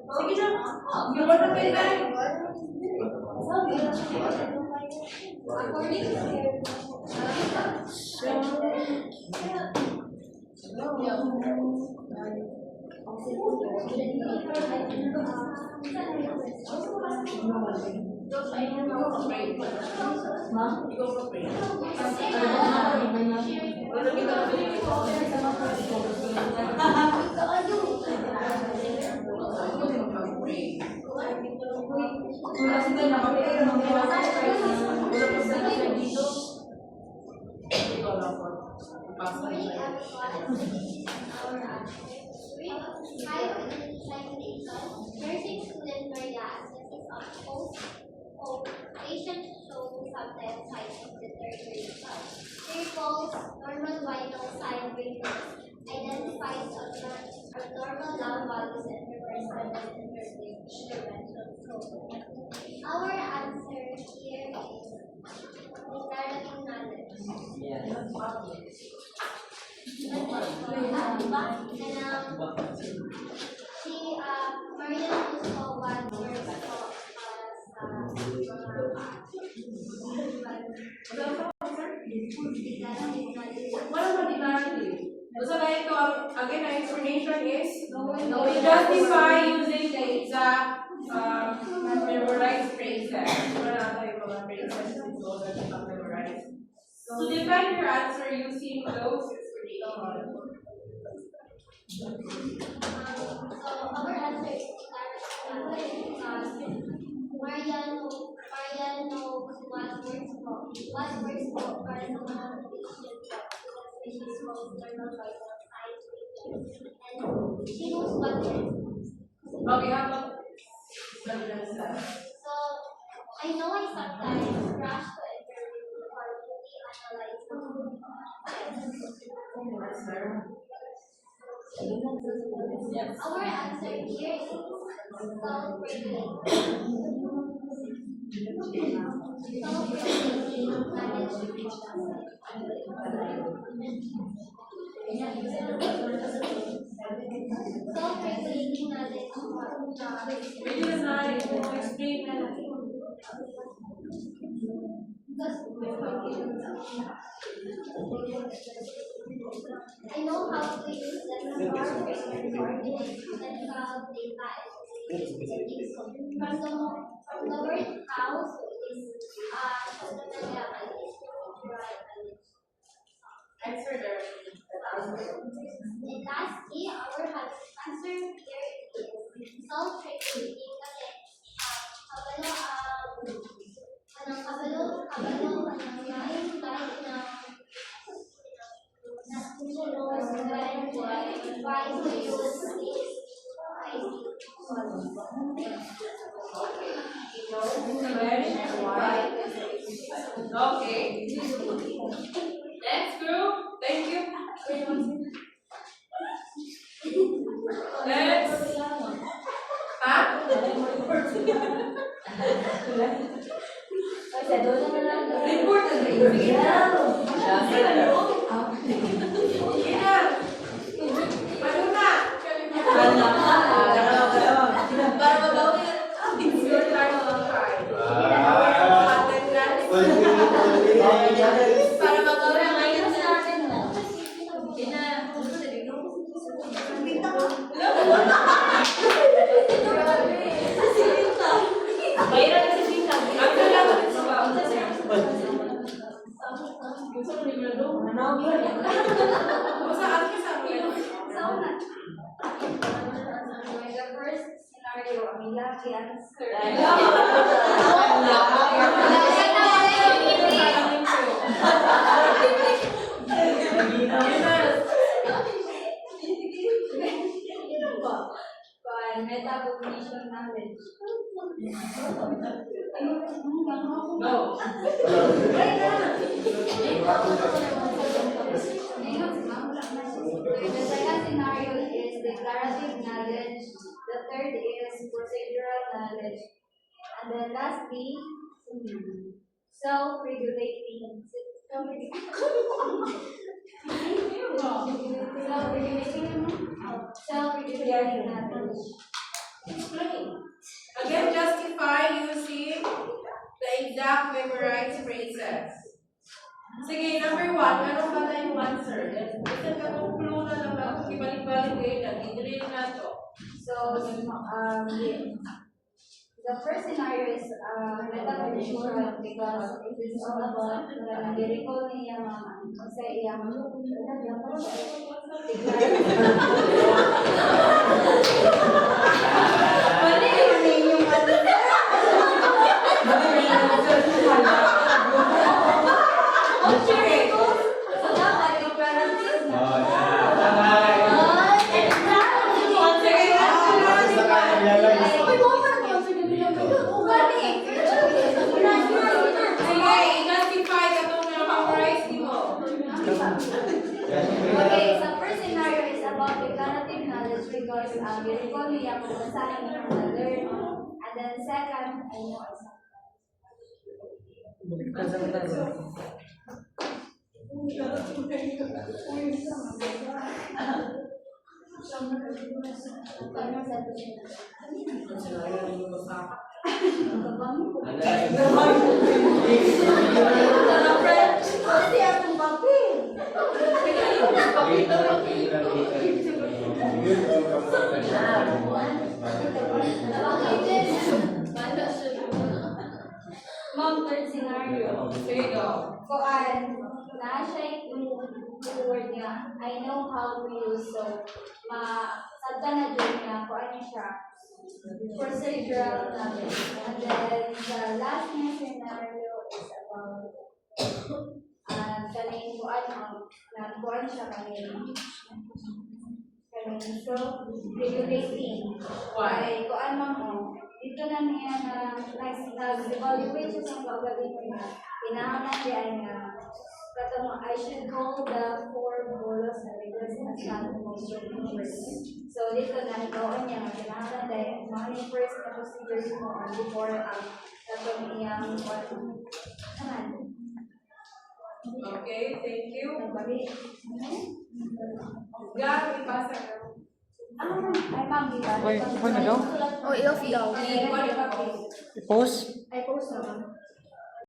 Sige na. Gawin na kayo tayo. Nursing student Maria assesses of patient shows sometimes signs the third grade class. She recalls normal vital sign ratios, identifies abnormal lung values, and refers them to intervention. Our answer here is declarative knowledge. Maria knows how what works for So like again, the explanation is justify using the exact memorized phrases. To defend your answer using those explanations. So our answer is because Maria knows what works for personal species called normal vital signs, and she knows what works. Okay, how about So I know I sometimes rush to interview or fully analyze Our answer here is self-regulating. Self-regulating knowledge. I know how to use them for coordinate medical data and from the word house is answer there? And lastly, our answer here is self-regulating Okay. Next group. Thank you. Next. Huh? Report na rin. Sige na. Ano na? Para mabawi. It's your time to try. Para mabawi ang ayun sa atin mo. Bayran sa sita. Ang salamat sa bawat. Gusto mo niyo do? Ano yun? Basta ato sa amin. The first scenario, ang lucky answer. Metacognition knowledge. No. The second scenario is declarative knowledge. The third is procedural knowledge. And then lastly, self-regulating. Self-regulating knowledge. the first scenario is metaphorical because it is all about the recall niya kasi iyang Sige, i-justify katong na-memorize mo. Okay, so first scenario is about declarative knowledge because recall niya kung saan niya na-learn. And then second, Mom, third scenario. Sige, go. Kuan, na-siya word niya, I know how to use, so, sadta na dyan niya, kuan niya siya, procedural knowledge. And then, the last niya scenario is about, kanin kuan, kuan siya kanin, so, regulating. Kaya, kuan mo, dito na niya na nag-evaluate siya sa paggaling niya. Kinahanan niya nga katong I should hold the four bolos na because as not the most numbers. So dito na ikaw niya nga kinahanan dahil mga first na procedures mo or before katong iyang kanan. Okay, thank you. Nagbalik. Gab, ipasa ka. Ay, ma'am, diba? Okay na daw? Oh, i-off daw. Ikuha ni Papi. I-post? Ay, post naman.